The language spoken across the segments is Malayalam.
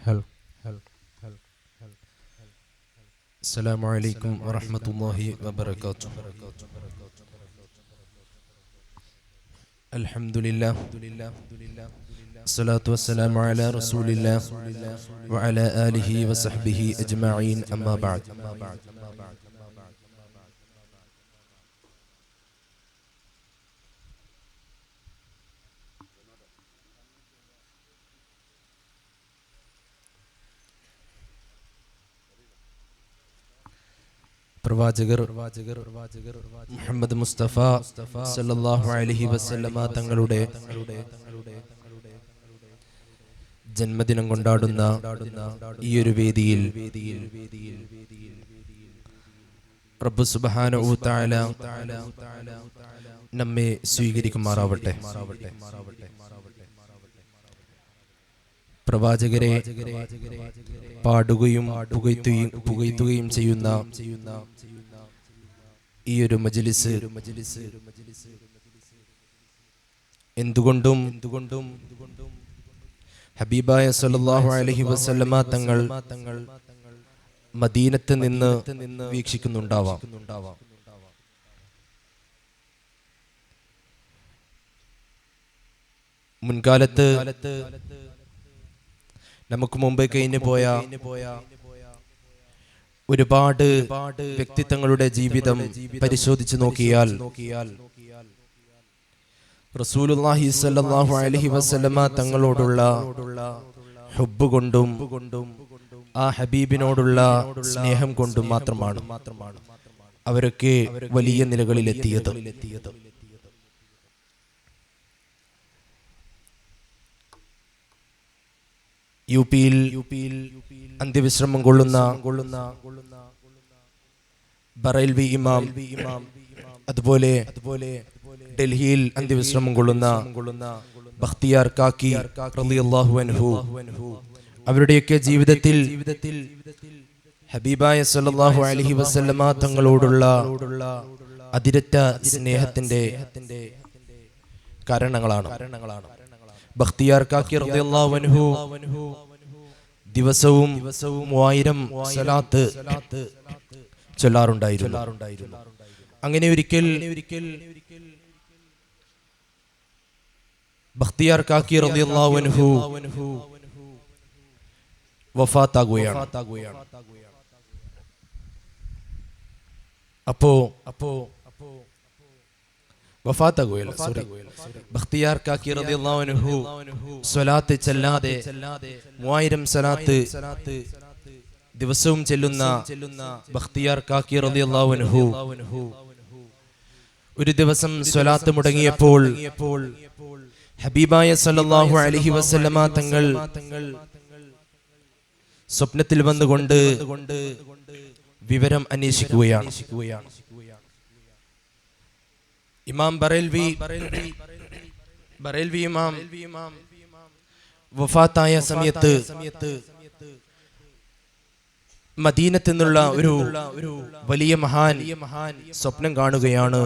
هل السلام عليكم ورحمة الله وبركاته. الحمد لله، الصلاة والسلام على رسول الله وعلى آله وصحبه أجمعين، أما بعد. പ്രവാചകർ മുഹമ്മദ് മുസ്തഫ സല്ലല്ലാഹു അലൈഹി വസല്ലമ തങ്ങളുടെ ജന്മദിനം കൊണ്ടാടുന്ന ഈ ഒരു വേദിയിൽ റബ്ബ് സുബ്ഹാനഹു വ തആല നമ്മെ സ്വീകരിക്കുമാറാവട്ടെ. പ്രവാചകരെ പാടുകയും പുകഴ്ത്തുകയും ചെയ്യുന്ന ഈ ഒരു മജ്ലിസ് എന്തുകൊണ്ടും ഹബീബായ സല്ലല്ലാഹു അലൈഹി വസല്ലമ തങ്ങൾ മദീനത്ത് നിന്ന് വീക്ഷിക്കുന്നുണ്ടാവാം. മുൻകാലത്ത് നമുക്ക് മുമ്പ് കഴിഞ്ഞു പോയ ഒരുപാട് വ്യക്തിത്വങ്ങളുടെ ജീവിതം പരിശോധിച്ചു നോക്കിയാൽ റസൂലുള്ളാഹി സ്വല്ലല്ലാഹു അലൈഹി വസല്ലമ തങ്ങളോടുള്ള ഹുബ്ബ് കൊണ്ടും ആ ഹബീബിനോടുള്ള സ്നേഹം കൊണ്ടും മാത്രമാണ് അവരൊക്കെ വലിയ നിലകളിലെത്തിയത്. യു പിയിൽ അന്ത്യവിശ്രമം കൊള്ളുന്ന ബറേൽവി ഇമാം, അതുപോലെ ഡൽഹിയിൽ അന്ത്യവിശ്രമം കൊള്ളുന്ന ബഖ്തിയാർ കാക്കി റളിയല്ലാഹു അൻഹു, അവരുടെയൊക്കെ ജീവിതത്തിൽ ഹബീബായ സല്ലല്ലാഹു അലൈഹി വസല്ലമ തങ്ങളോടുള്ള അതിരറ്റ സ്നേഹത്തിന്റെ കാരണങ്ങളാണ്. ബഖ്തിയാർ കാക്കി റളിയല്ലാഹു അൻഹു ദിവസവും 3000 സ്വലാത്ത് ചൊല്ലാറുണ്ടായിരുന്നു. അങ്ങനെ ഒരിക്കൽ ബഖ്തിയാർ കാക്കി റളിയല്ലാഹു അൻഹു വഫാത്താകുകയാണ്. ബഖ്തിയാർ കാക്കി റളിയല്ലാഹു അൻഹു സ്വലാത്ത് ചെല്ലാതെ 3000 സ്വലാത്ത് ദിവസവും ചെല്ലുന്ന ബഖ്തിയാർ കാക്കി റളിയല്ലാഹു അൻഹു ഒരു ദിവസം സ്വലാത്ത് മുടങ്ങിയപ്പോൾ ഹബീബായ സല്ലല്ലാഹു അലൈഹി വസല്ലമ തങ്ങൾ സ്വപ്നത്തിൽ വന്നുകൊണ്ട് വിവരം അന്വേഷിക്കുകയാണ്. ഇമാം ബറേൽവി ഇമാം വഫാത്തായ സമയത്ത് മദീനത്ത് നിന്നുള്ള ഒരു വലിയ മഹാൻ സ്വപ്നം കാണുകയാണ്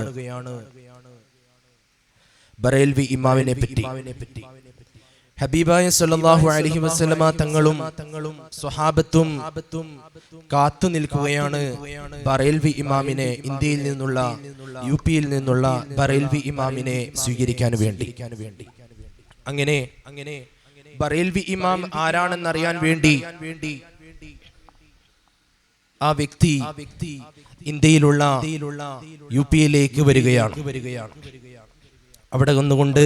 ബറേൽവി ഇമാമിനെ പറ്റി. ഹബീബായ സല്ലല്ലാഹു അലൈഹി വസല്ലമ തങ്ങളും സ്വഹാബത്തും കാത്തു നിൽക്കുകയാണ് ബറേൽവി ഇമാമിനെ, ഇന്ത്യയിൽ നിന്നുള്ള യു പിയിൽ നിന്നുള്ള ബറേൽവി ഇമാമിനെ സ്വീകരിക്കാൻ വേണ്ടി. അങ്ങനെ ബറേൽവി ഇമാം ആരാണെന്നറിയാൻ വേണ്ടി ആ വ്യക്തി ഇന്ത്യയിലുള്ള യു പിയിലേക്ക് വരികയാണ്. അവിടെ വന്നുകൊണ്ട്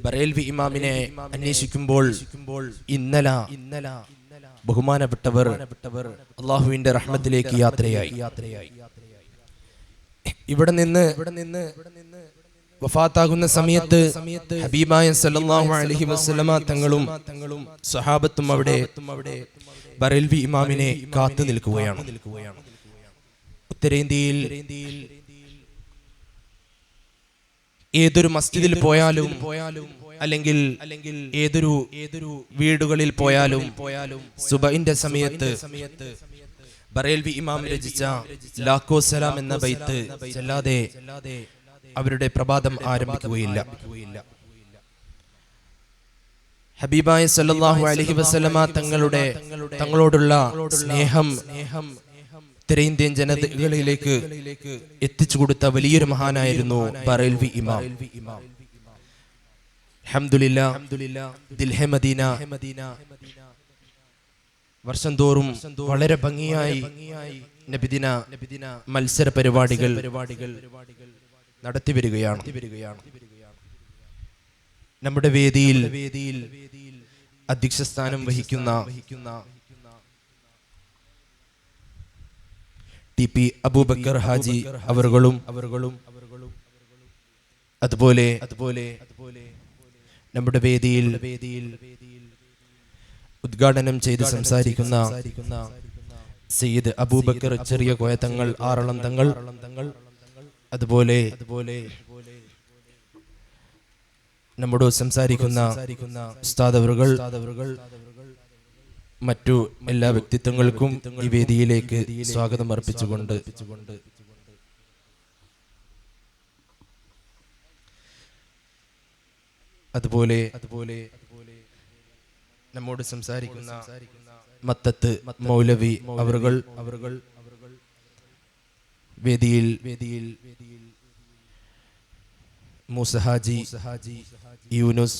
ബറേൽവി ഇമാമിനെ അന്വേഷിക്കുമ്പോൾ ഇന്നലെ ബഹുമാനപ്പെട്ടവർ അള്ളാഹുവിന്റെ റഹ്മത്തിലേക്ക് യാത്രയായി. ഇവിടെ നിന്ന് വഫാത്താകുന്ന സമയത്ത് ഹബീബായ സല്ലല്ലാഹു അലൈഹി വസല്ലമ തങ്ങളും സ്വഹാബത്തും അവിടെ ബറേൽവി ഇമാമിനെ കാത്തു നിൽക്കുകയാണ്. ഉത്തരേന്ത്യയിൽ ഏതൊരു മസ്ജിദിൽ പോയാലും അല്ലെങ്കിൽ ഏതൊരു വീടുകളിൽ പോയാലും സുബഹിന്റെ സമയത്ത് ബറേൽവി ഇമാം രചിച്ച ലാഖോ സലാം എന്ന ബൈത്ത് ചൊല്ലാതെ അവരുടെ പ്രഭാതം ആരംഭിക്കുകയില്ല. ഹബീബായ സല്ലല്ലാഹു അലൈഹി വസല്ലമ തങ്ങളോടുള്ള സ്നേഹം ഉത്തരേന്ത്യൻ ജനതകളിലേക്ക് എത്തിച്ചു കൊടുത്ത വലിയൊരു മഹാനായിരുന്നു ബറേൽവി ഇമാം. അൽഹംദുലില്ലാഹ് ദിൽഹെ മദീന വർഷം തോറും വളരെ ഭംഗിയായി നബിദിന മത്സര പരിപാടികൾ നടത്തി വരികയാണ്. നമ്മുടെ വേദിയിൽ അധ്യക്ഷ സ്ഥാനം വഹിക്കുന്ന ടി.പി. അബൂബക്കർ ഹാജി അവറുകളും അതുപോലെ നമ്മുടെ വേദിയിൽ ഉദ്ഘാടനം ചെയ്ത് സംസാരിക്കുന്ന സയ്യിദ് അബൂബക്കർ ചെറിയ കോയത്തങ്ങൾ ആറളം തങ്ങൾ, അതുപോലെ നമ്മോട് സംസാരിക്കുന്ന ഉസ്താദ് അവറുകൾ, മറ്റു എല്ലാ വ്യക്തിത്വങ്ങൾക്കും ഈ വേദിയിലേക്ക് സ്വാഗതം അർപ്പിച്ചുകൊണ്ട് അതുപോലെ നമ്മോട് സംസാരിക്കുന്ന മത്തത്ത് മൗലവി അവറുകൾ, വേദിയിൽ മൂസഹാജി, യൂനുസ്,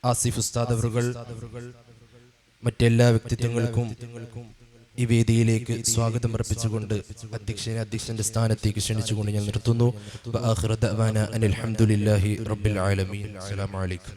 ആസിഫ് ഉസ്താദ് അവറുകൾ, മറ്റെല്ലാ വ്യക്തിത്വങ്ങൾക്കും ഈ വേദിയിലേക്ക് സ്വാഗതം അർപ്പിച്ചുകൊണ്ട് അധ്യക്ഷന്റെ സ്ഥാനത്തേക്ക് ക്ഷണിച്ചുകൊണ്ട് ഞാൻ നിർത്തുന്നു. വആഖിറു ദഅവാന അനിൽ ഹംദുലില്ലാഹി റബ്ബിൽ ആലമീൻ. അസ്സലാമു അലൈക്കും.